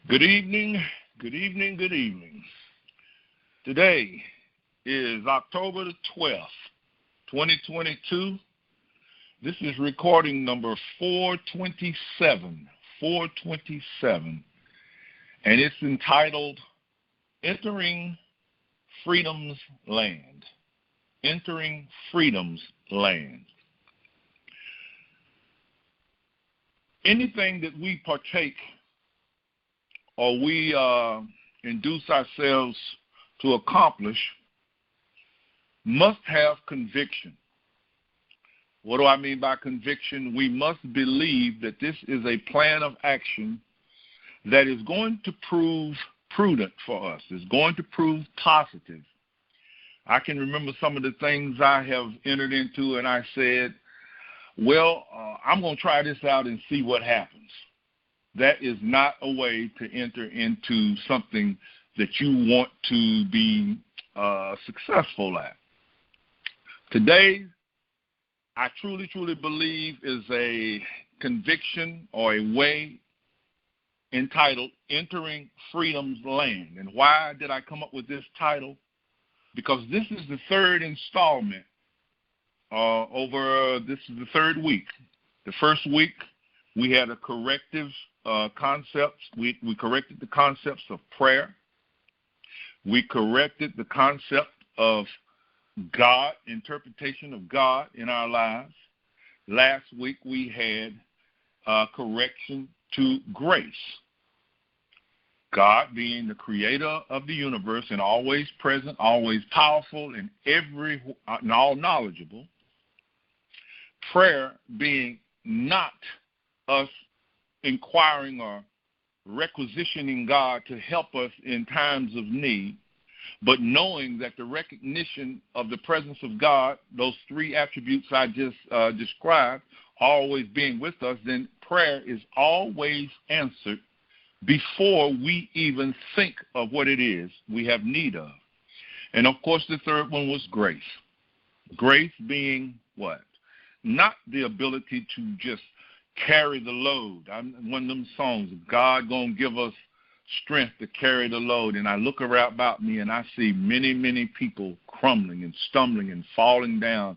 Good evening, good evening, good evening. Today is October the 12th, 2022. This is recording number 427, and it's entitled Entering Freedom's Land. Entering Freedom's Land. Anything that we partake or we induce ourselves to accomplish must have conviction. What do I mean by conviction? We must believe that this is a plan of action that is going to prove prudent for us. It's going to prove positive. I can remember some of the things I have entered into, and I said, I'm going to try this out and see what happens. That is not a way to enter into something that you want to be successful at. Today, I truly believe is a conviction or a way entitled Entering Freedom's Land. And why did I come up with this title? Because this is the third installment this is the third week. The first week, we had a corrective concepts. We corrected the concepts of prayer. We corrected the concept of God, interpretation of God in our lives. Last week we had correction to grace. God being the creator of the universe and always present, always powerful, and all knowledgeable. Prayer being not us inquiring or requisitioning God to help us in times of need, but knowing that the recognition of the presence of God, those three attributes I just described, always being with us, then prayer is always answered before we even think of what it is we have need of. And of course, the third one was grace. Grace being what? Not the ability to just carry the load. One of them songs, God gonna give us strength to carry the load. And I look around about me and I see many people crumbling and stumbling and falling down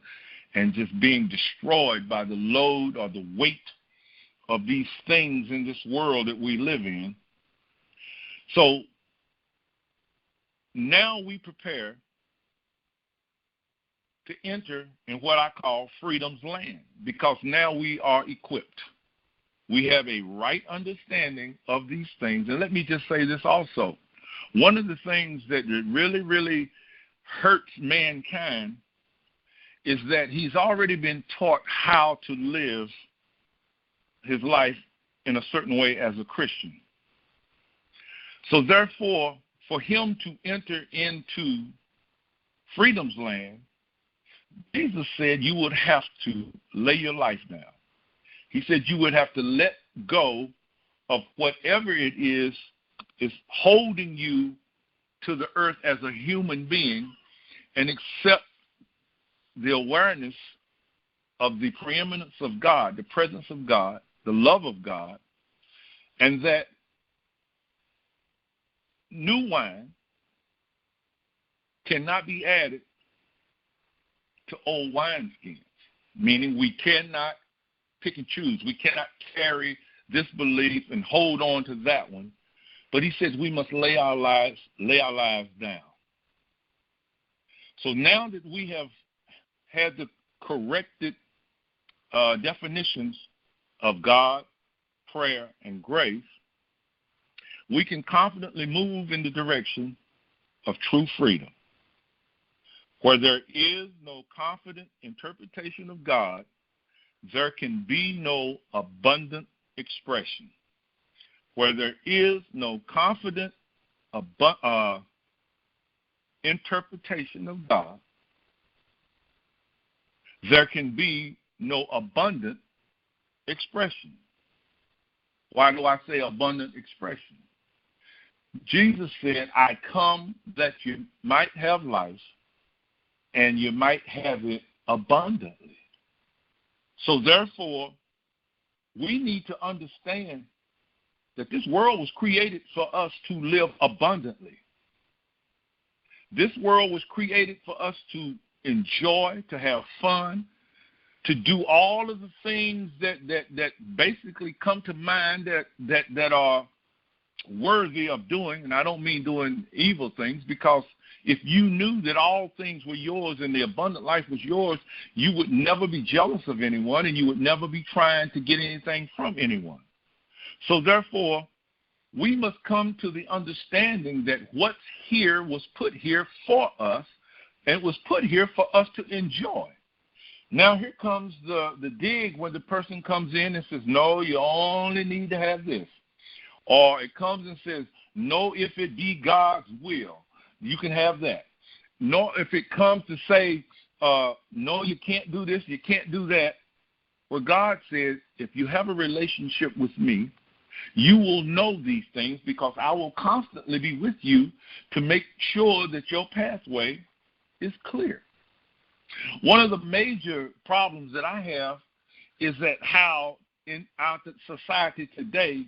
and just being destroyed by the load or the weight of these things in this world that we live in. So now we prepare to enter in what I call freedom's land, because now we are equipped. We have a right understanding of these things. And let me just say this also. One of the things that really hurts mankind is that he's already been taught how to live his life in a certain way as a Christian. So therefore, for him to enter into freedom's land, Jesus said you would have to lay your life down. He said you would have to let go of whatever it is holding you to the earth as a human being and accept the awareness of the preeminence of God, the presence of God, the love of God, and that new wine cannot be added to old wineskins, meaning we cannot pick and choose. We cannot carry this belief and hold on to that one. But he says we must lay our lives down. So now that we have had the corrected definitions of God, prayer, and grace, we can confidently move in the direction of true freedom. Where there is no confident interpretation of God, there can be no abundant expression. Where there is no confident interpretation of God, there can be no abundant expression. Why do I say abundant expression? Jesus said, I come that you might have life and you might have it abundantly. So therefore, we need to understand that this world was created for us to live abundantly. This world was created for us to enjoy, to have fun, to do all of the things that basically come to mind that are worthy of doing. And I don't mean doing evil things, because if you knew that all things were yours and the abundant life was yours, you would never be jealous of anyone, and you would never be trying to get anything from anyone. So therefore, we must come to the understanding that what's here was put here for us, and it was put here for us to enjoy. Now here comes the dig when the person comes in and says, no, you only need to have this. Or it comes and says, no, if it be God's will, you can have that. No, if it comes to say, no, you can't do this, you can't do that. Well, God says, if you have a relationship with me, you will know these things, because I will constantly be with you to make sure that your pathway is clear. One of the major problems that I have is that how in our society today,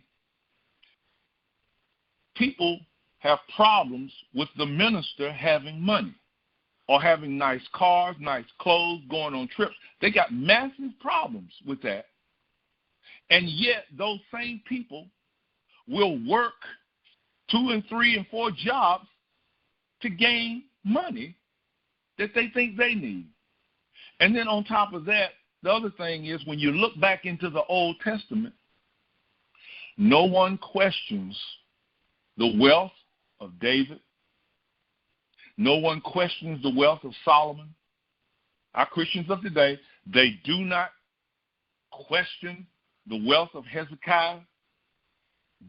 people have problems with the minister having money or having nice cars, nice clothes, going on trips. They got massive problems with that. And yet those same people will work 2 and 3 and 4 jobs to gain money that they think they need. And then on top of that, the other thing is, when you look back into the Old Testament, no one questions the wealth of David. No one questions the wealth of Solomon. Our Christians of today, they do not question the wealth of Hezekiah.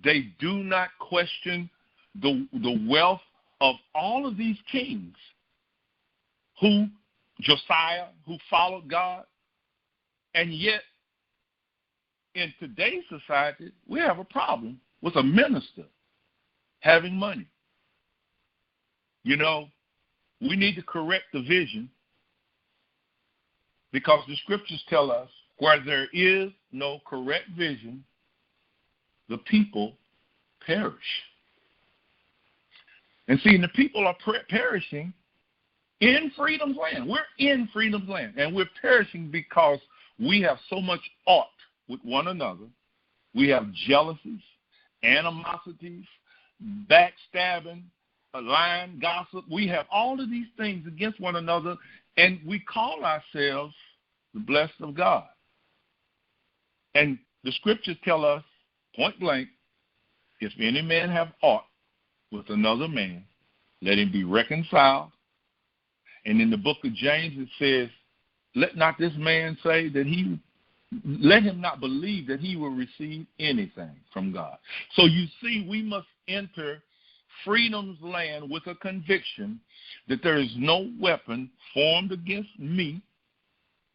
They do not question the wealth of all of these kings Josiah, who followed God. And yet, in today's society, we have a problem with a minister having money. You know, we need to correct the vision, because the scriptures tell us where there is no correct vision, the people perish. And see, the people are perishing in freedom's land. We're in freedom's land, and we're perishing because we have so much ought with one another. We have jealousies, animosities, backstabbing, lying, gossip. We have all of these things against one another, and we call ourselves the blessed of God. And the scriptures tell us, point blank, if any man have aught with another man, let him be reconciled. And in the book of James it says, let not this man say that let him not believe that he will receive anything from God. So you see, we must enter freedom's land with a conviction that there is no weapon formed against me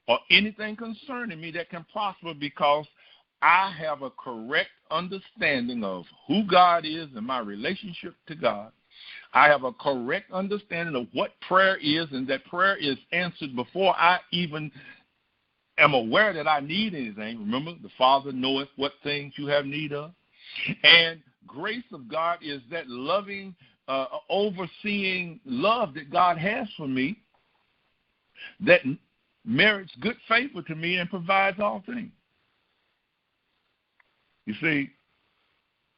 or anything concerning me that can prosper, because I have a correct understanding of who God is and my relationship to God. I have a correct understanding of what prayer is, and that prayer is answered before I even am aware that I need anything. Remember, the Father knoweth what things you have need of. And grace of God is that loving, overseeing love that God has for me, that merits good favor to me and provides all things. You see,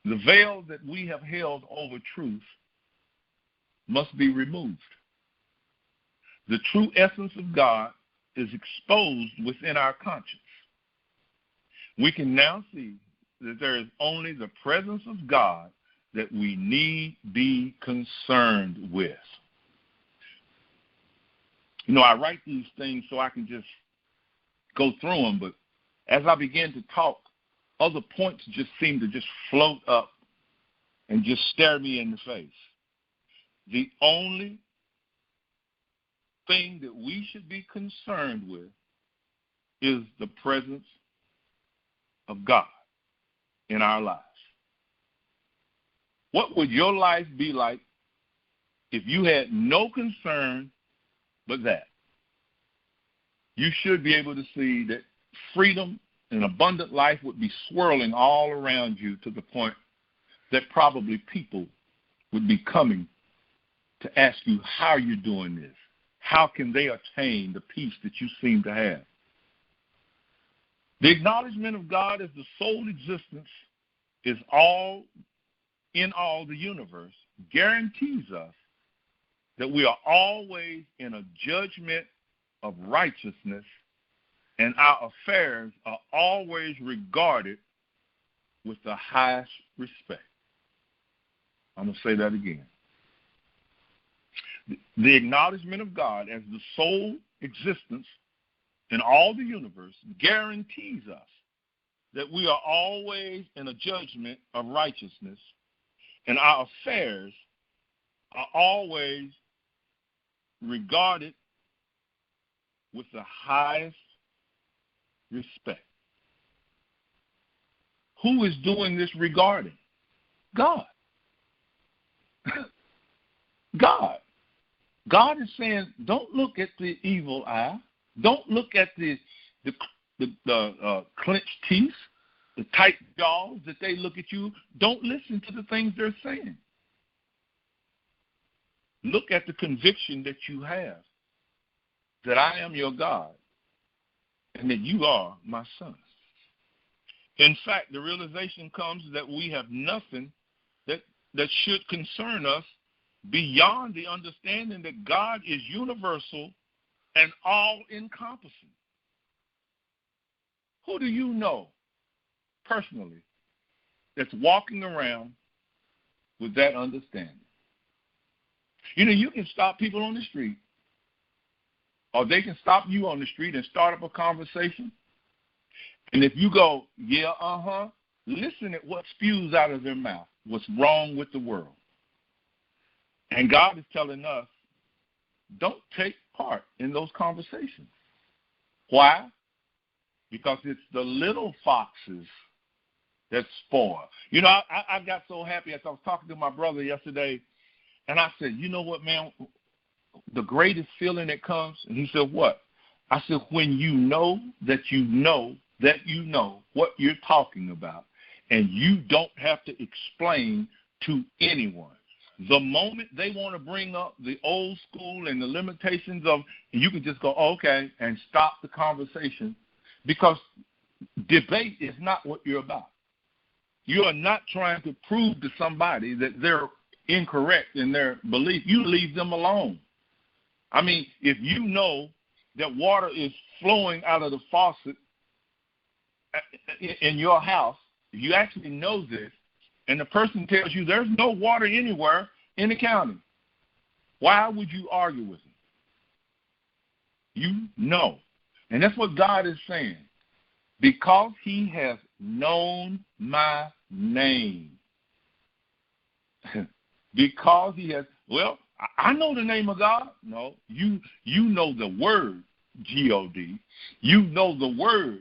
the veil that we have held over truth must be removed. The true essence of God is exposed within our conscience. We can now see that there is only the presence of God that we need be concerned with. You know, I write these things so I can just go through them, but as I begin to talk, other points just seem to just float up and just stare me in the face. The only thing that we should be concerned with is the presence of God in our lives. What would your life be like if you had no concern but that? You should be able to see that freedom and abundant life would be swirling all around you, to the point that probably people would be coming to ask you how you're doing this. How can they attain the peace that you seem to have? The acknowledgement of God as the sole existence is all in all the universe guarantees us that we are always in a judgment of righteousness, and our affairs are always regarded with the highest respect. I'm going to say that again. The acknowledgement of God as the sole existence in all the universe guarantees us that we are always in a judgment of righteousness, and our affairs are always regarded with the highest respect. Who is doing this regarding? God. God. God is saying, don't look at the evil eye. Don't look at the clenched teeth, the tight jaws that they look at you. Don't listen to the things they're saying. Look at the conviction that you have that I am your God and that you are my son. In fact, the realization comes that we have nothing that should concern us beyond the understanding that God is universal and all-encompassing. Who do you know personally that's walking around with that understanding? You know, you can stop people on the street, or they can stop you on the street and start up a conversation. And if you go, yeah, listen at what spews out of their mouth, what's wrong with the world. And God is telling us, don't take part in those conversations. Why? Because it's the little foxes that spoil. You know, I got so happy as I was talking to my brother yesterday, and I said, you know what, man, the greatest feeling that comes? And he said, what? I said, when you know that you know that you know what you're talking about, and you don't have to explain to anyone. The moment they want to bring up the old school and the limitations of, you can just go, okay, and stop the conversation, because debate is not what you're about. You are not trying to prove to somebody that they're incorrect in their belief. You leave them alone. I mean, if you know that water is flowing out of the faucet in your house, if you actually know this, and the person tells you there's no water anywhere in the county, why would you argue with them? You know. And that's what God is saying. Because he has known my name. Because he has, well, I know the name of God. No, you know the word, G-O-D. You know the word,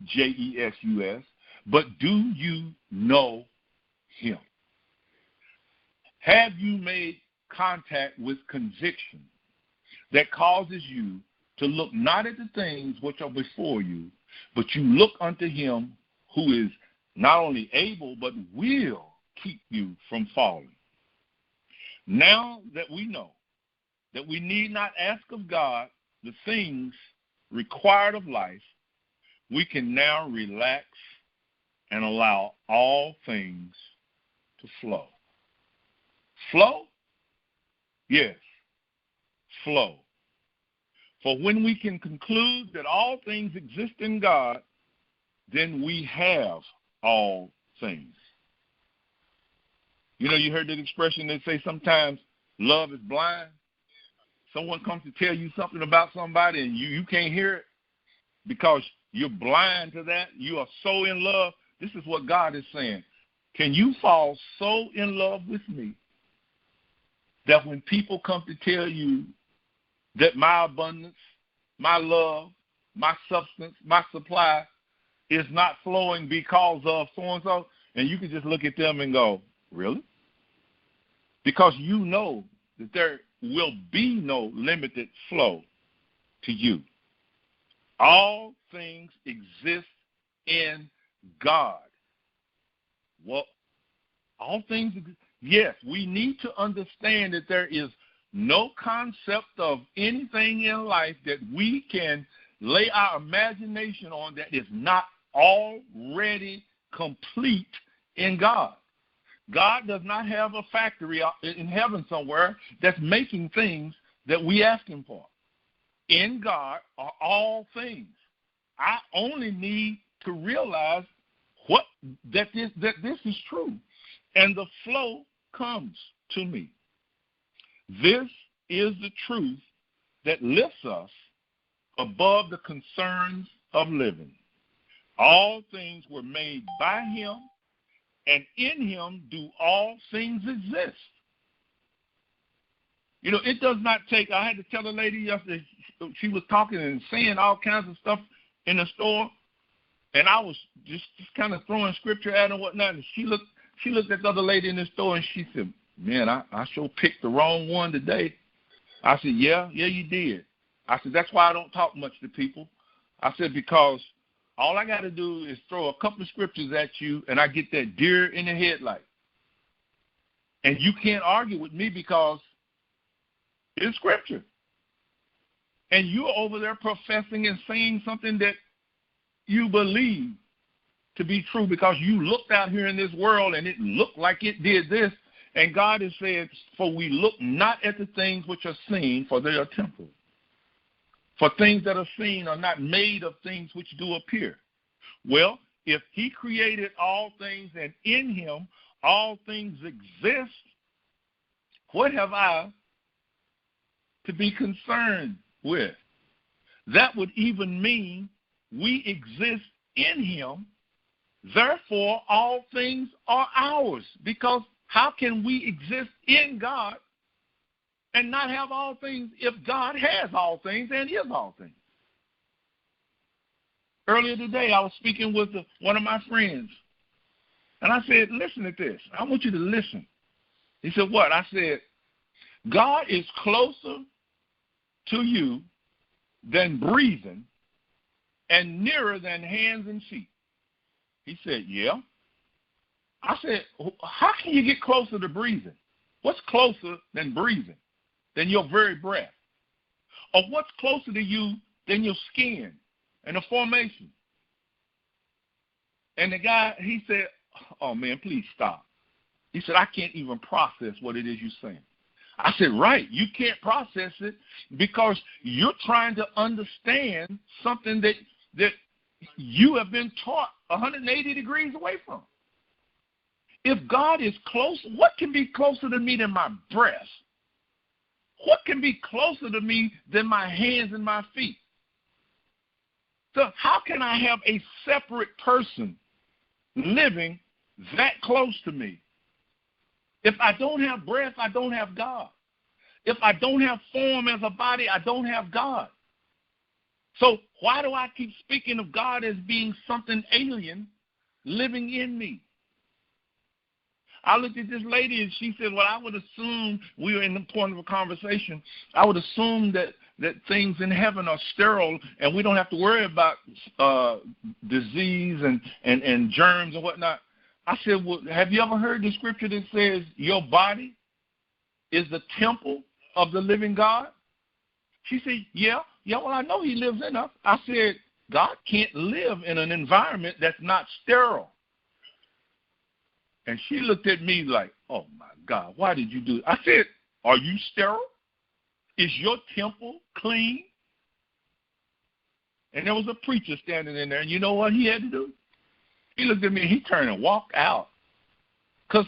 J-E-S-U-S. But do you know him? Have you made contact with conviction that causes you to look not at the things which are before you, but you look unto him who is not only able, but will keep you from falling? Now that we know that we need not ask of God the things required of life, we can now relax and allow all things to flow. Flow? Yes, flow. For when we can conclude that all things exist in God, then we have all things. You know, you heard that expression that say sometimes love is blind. Someone comes to tell you something about somebody and you can't hear it because you're blind to that. You are so in love. This is what God is saying. Can you fall so in love with me that when people come to tell you that my abundance, my love, my substance, my supply is not flowing because of so-and-so, and you can just look at them and go, really? Because you know that there will be no limited flow to you. All things exist in God. Well, all things. Yes, we need to understand that there is no concept of anything in life that we can lay our imagination on that is not already complete in God. God does not have a factory in heaven somewhere that's making things that we ask him for. In God are all things. I only need to realize that this is true, and the flow comes to me. This is the truth that lifts us above the concerns of living. All things were made by him, and in him do all things exist. You know, it does not take, I had to tell a lady yesterday, she was talking and saying all kinds of stuff in the store, and I was just kind of throwing scripture at her and whatnot, and she looked at the other lady in the store, and she said, man, I sure picked the wrong one today. I said, yeah, you did. I said, that's why I don't talk much to people. I said, because all I got to do is throw a couple of scriptures at you, and I get that deer in the headlight. And you can't argue with me because it's scripture. And you're over there professing and saying something that you believe to be true because you looked out here in this world and it looked like it did this. And God has said, for we look not at the things which are seen, for they are temporal. For things that are seen are not made of things which do appear. Well, if he created all things and in him all things exist, what have I to be concerned with? That would even mean we exist in him, therefore all things are ours. Because how can we exist in God and not have all things if God has all things and is all things? Earlier today, I was speaking with one of my friends, and I said, listen to this. I want you to listen. He said, what? I said, God is closer to you than breathing and nearer than hands and feet. He said, yeah. I said, how can you get closer to breathing? What's closer than breathing? Than your very breath? Or what's closer to you than your skin and the formation? And the guy, he said, oh, man, please stop. He said, I can't even process what it is you're saying. I said, right, you can't process it because you're trying to understand something that you have been taught 180 degrees away from. If God is close, what can be closer to me than my breath? What can be closer to me than my hands and my feet? So how can I have a separate person living that close to me? If I don't have breath, I don't have God. If I don't have form as a body, I don't have God. So why do I keep speaking of God as being something alien living in me? I looked at this lady and she said, well, I would assume, we were in the point of a conversation, I would assume that things in heaven are sterile and we don't have to worry about disease and germs and whatnot. I said, well, have you ever heard the scripture that says your body is the temple of the living God? She said, yeah, well, I know he lives in us. I said, God can't live in an environment that's not sterile. And she looked at me like, oh, my God, why did you do it? I said, are you sterile? Is your temple clean? And there was a preacher standing in there, and you know what he had to do? He looked at me, he turned and walked out. Because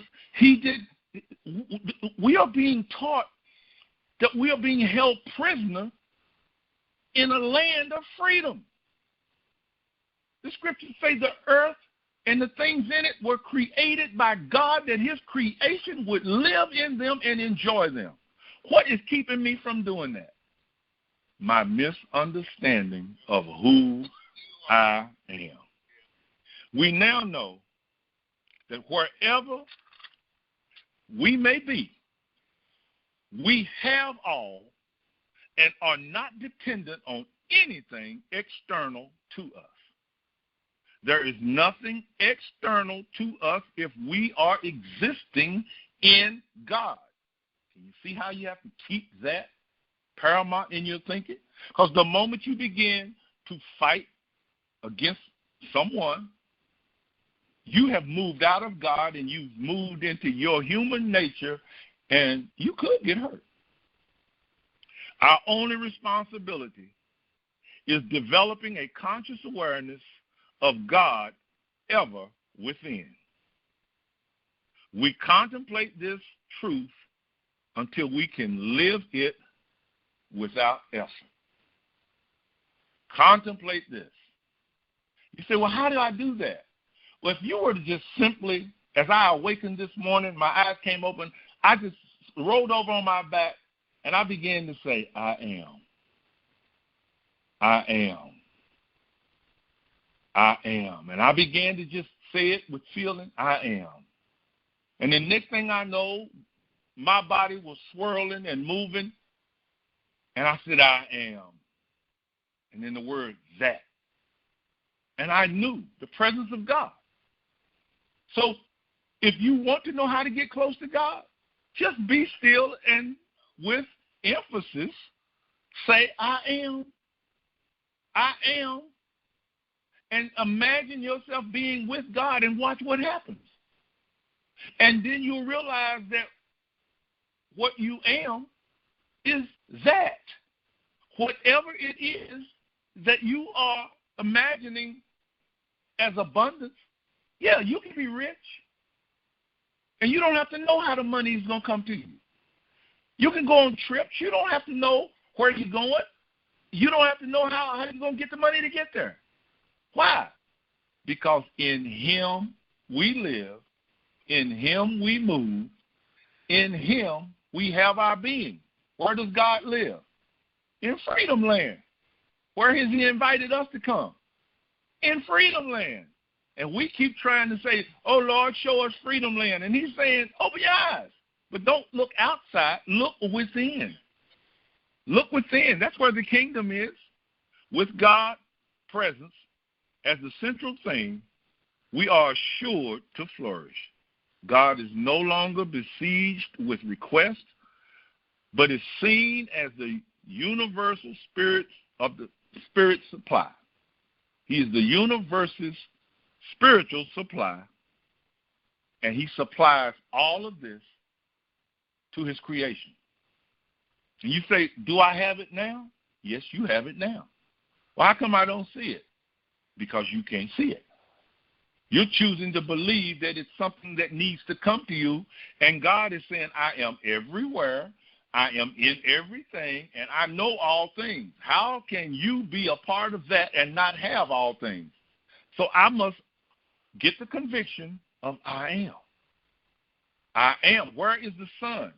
we are being taught that we are being held prisoner in a land of freedom. The scriptures say the earth and the things in it were created by God, that his creation would live in them and enjoy them. What is keeping me from doing that? My misunderstanding of who I am. We now know that wherever we may be, we have all and are not dependent on anything external to us. There is nothing external to us if we are existing in God. Can you see how you have to keep that paramount in your thinking? Because the moment you begin to fight against someone, you have moved out of God and you've moved into your human nature, and you could get hurt. Our only responsibility is developing a conscious awareness of God ever within. We contemplate this truth until we can live it without effort. Contemplate this. You say, well, how do I do that? Well, if you were to just simply, as I awakened this morning, my eyes came open, I just rolled over on my back, and I began to say, I am. I am. I am. And I began to just say it with feeling, I am. And the next thing I know, my body was swirling and moving, and I said, I am. And then the word that. And I knew the presence of God. So if you want to know how to get close to God, just be still and with emphasis say, I am. I am. And imagine yourself being with God and watch what happens. And then you'll realize that what you am is that. Whatever it is that you are imagining as abundance, yeah, you can be rich. And you don't have to know how the money is going to come to you. You can go on trips. You don't have to know where you're going. You don't have to know how you're going to get the money to get there. Why? Because in Him we live, in Him we move, in Him we have our being. Where does God live? In Freedom Land. Where has He invited us to come? In Freedom Land. And we keep trying to say, oh, Lord, show us Freedom Land. And He's saying, open your eyes. But don't look outside. Look within. Look within. That's where the kingdom is. With God's presence as the central thing, we are assured to flourish. God is no longer besieged with requests, but is seen as the universal spirit of the spirit supply. He is the universe's spiritual supply, and He supplies all of this to His creation. And you say, do I have it now? Yes, you have it now. Well, how come I don't see it? Because you can't see it. You're choosing to believe that it's something that needs to come to you, and God is saying, I am everywhere, I am in everything, and I know all things. How can you be a part of that and not have all things? So I must get the conviction of I am. I am. Where is the Son?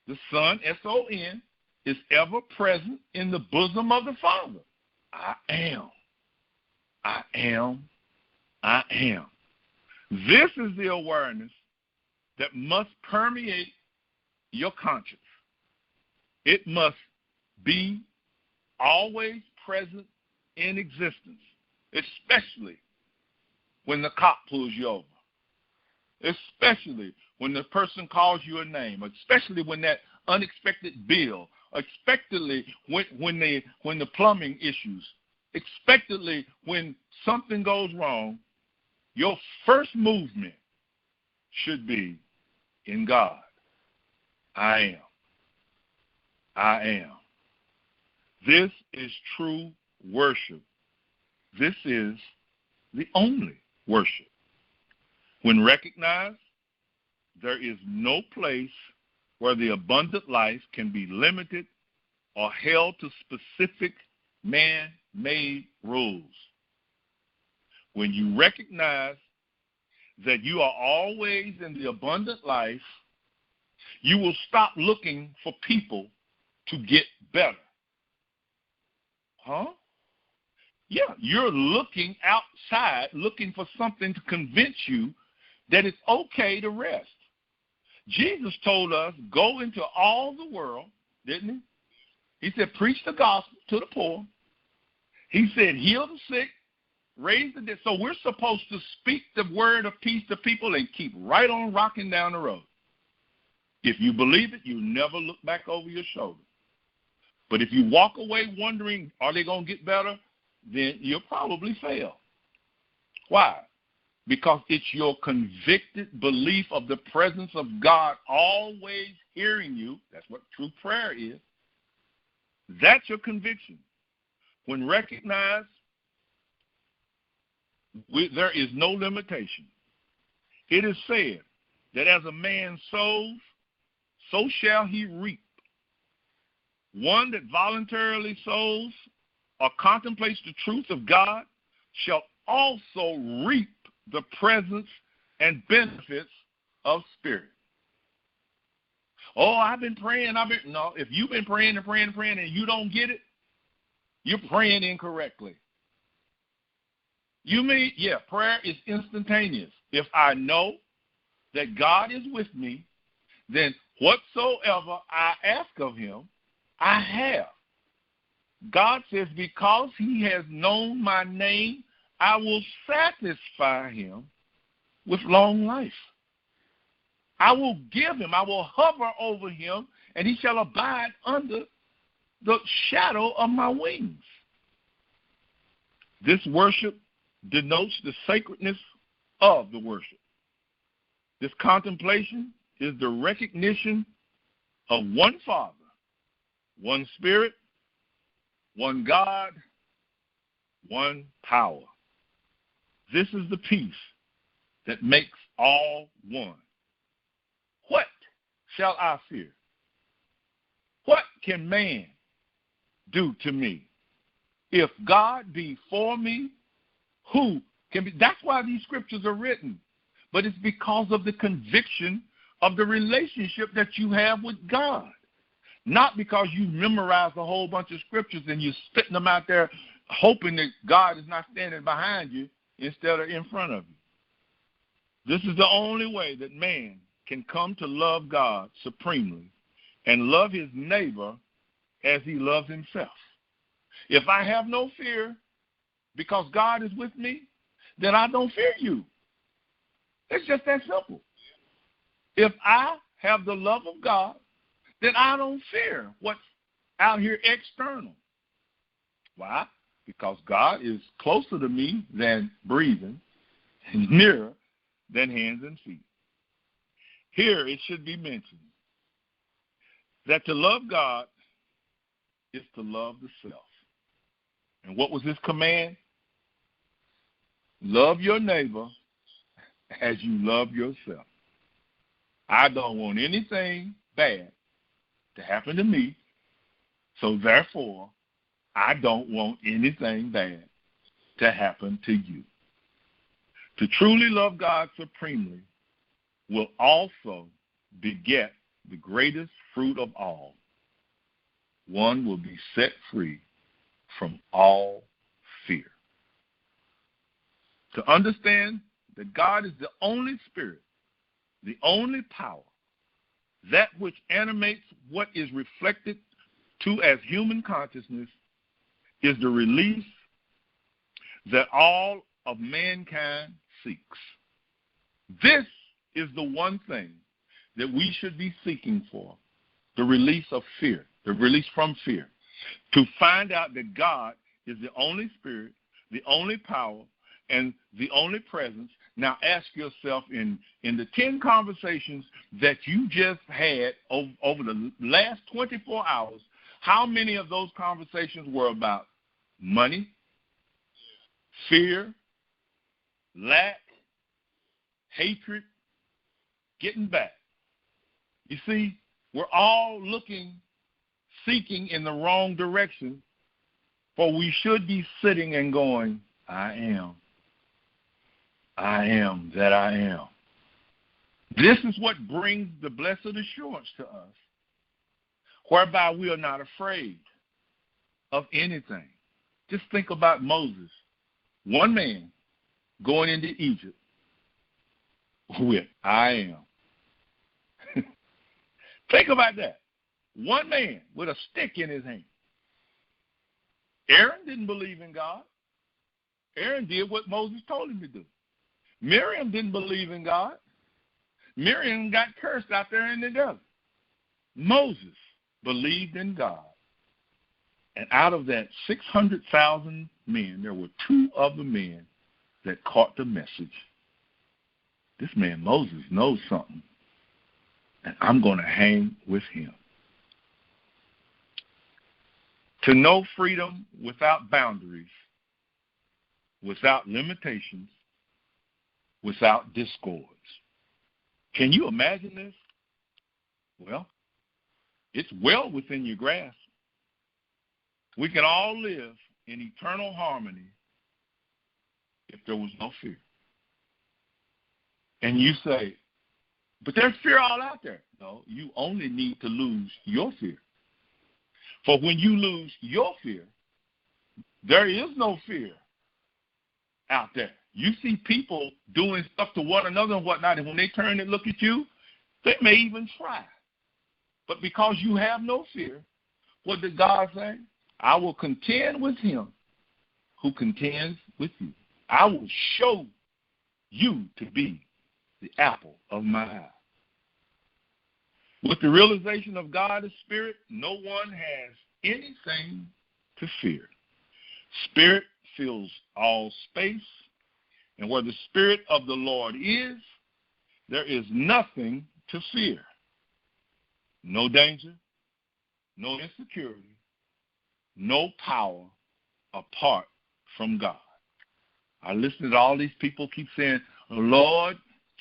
The Son, S-O-N, is ever present in the bosom of the Father. I am. I am. I am. This is the awareness that must permeate your conscience. It must be always present in existence, especially when the cop pulls you over, especially when the person calls you a name, especially when that unexpected bill, expectedly when the plumbing issues, expectedly when something goes wrong. Your first movement should be in God. I am. I am. This is true worship. This is the only worship. When recognized, there is no place where the abundant life can be limited or held to specific man-made rules. When you recognize that you are always in the abundant life, you will stop looking for people to get better. Huh? Yeah, you're looking outside, looking for something to convince you that it's okay to rest. Jesus told us, go into all the world, didn't He? He said, preach the gospel to the poor. He said, heal the sick, raise the dead. So we're supposed to speak the word of peace to people and keep right on rocking down the road. If you believe it, you never look back over your shoulder. But if you walk away wondering, are they going to get better, then you'll probably fail. Why? Because it's your convicted belief of the presence of God always hearing you. That's what true prayer is. That's your conviction. When recognized, there is no limitation. It is said that as a man sows, so shall he reap. One that voluntarily sows or contemplates the truth of God shall also reap the presence and benefits of Spirit. Oh, I've been praying. No, if you've been praying and praying and praying and you don't get it, you're praying incorrectly. Prayer is instantaneous. If I know that God is with me, then whatsoever I ask of him, I have. God says, because he has known my name, I will satisfy him with long life. I will give him, I will hover over him, and he shall abide under the shadow of my wings. This worship denotes the sacredness of the worship. This contemplation is the recognition of one Father, one Spirit, one God, one power. This is the peace that makes all one. What shall I fear? What can man do to me? If God be for me, who can be? That's why these scriptures are written. But it's because of the conviction of the relationship that you have with God. Not because you memorized a whole bunch of scriptures and you're spitting them out there hoping that God is not standing behind you instead of in front of you. This is the only way that man can come to love God supremely and love his neighbor as he loves himself. If I have no fear because God is with me, then I don't fear you. It's just that simple. If I have the love of God, then I don't fear what's out here external. Why? Because God is closer to me than breathing and nearer than hands and feet. Here it should be mentioned that to love God is to love the self. And what was his command? Love your neighbor as you love yourself. I don't want anything bad to happen to me, so therefore, I don't want anything bad to happen to you. To truly love God supremely will also beget the greatest fruit of all. One will be set free from all fear. To understand that God is the only spirit, the only power, that which animates what is reflected to as human consciousness, is the release that all of mankind seeks. This is the one thing that we should be seeking for, the release of fear, the release from fear, to find out that God is the only spirit, the only power, and the only presence. Now ask yourself in the 10 conversations that you just had over the last 24 hours, how many of those conversations were about money, fear, lack, hatred, getting back? You see, we're all seeking in the wrong direction, for we should be sitting and going, I am that I am. This is what brings the blessed assurance to us, whereby we are not afraid of anything. Just think about Moses, one man going into Egypt with I am. Think about that. One man with a stick in his hand. Aaron didn't believe in God. Aaron did what Moses told him to do. Miriam didn't believe in God. Miriam got cursed out there in the desert. Moses believed in God. And out of that 600,000 men, there were 2 of the men that caught the message. This man Moses knows something, and I'm going to hang with him. To know freedom without boundaries, without limitations, without discords. Can you imagine this? Well, it's well within your grasp. We can all live in eternal harmony if there was no fear. And you say, but there's fear all out there. No, you only need to lose your fear. For when you lose your fear, there is no fear out there. You see people doing stuff to one another and whatnot, and when they turn and look at you, they may even try. But because you have no fear, what did God say? I will contend with him who contends with you. I will show you to be the apple of my eye. With the realization of God as Spirit, no one has anything to fear. Spirit fills all space, and where the Spirit of the Lord is, there is nothing to fear. No danger, no insecurity, no power apart from God. I listen to all these people keep saying, Lord,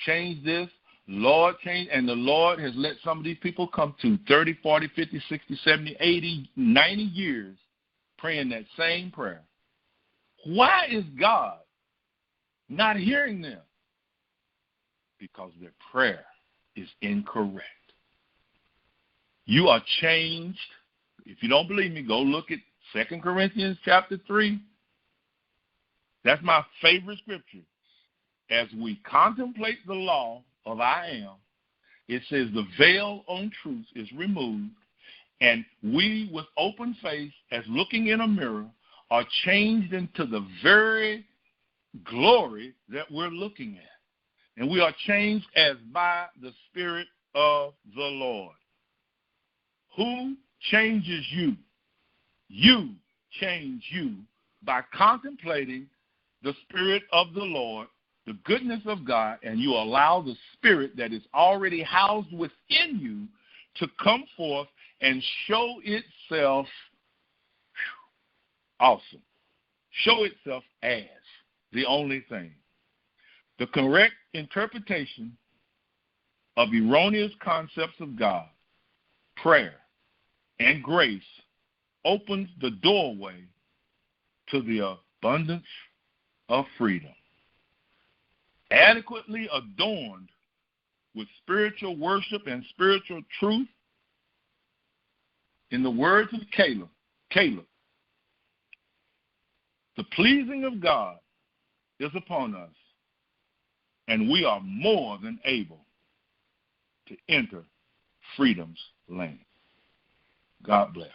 change this, Lord, change, and the Lord has let some of these people come to 30, 40, 50, 60, 70, 80, 90 years praying that same prayer. Why is God not hearing them? Because their prayer is incorrect. You are changed. If you don't believe me, go look at 2 Corinthians chapter 3. That's my favorite scripture. As we contemplate the law of I am, it says the veil on truth is removed, and we with open face, as looking in a mirror, are changed into the very glory that we're looking at. And we are changed as by the Spirit of the Lord. Who changes you? You change you by contemplating the Spirit of the Lord, the goodness of God, and you allow the Spirit that is already housed within you to come forth and show itself awesome. Show itself as the only thing. The correct interpretation of erroneous concepts of God, prayer, and grace opens the doorway to the abundance of freedom. Adequately adorned with spiritual worship and spiritual truth, in the words of Caleb, the pleasing of God is upon us, and we are more than able to enter freedom's land. God bless.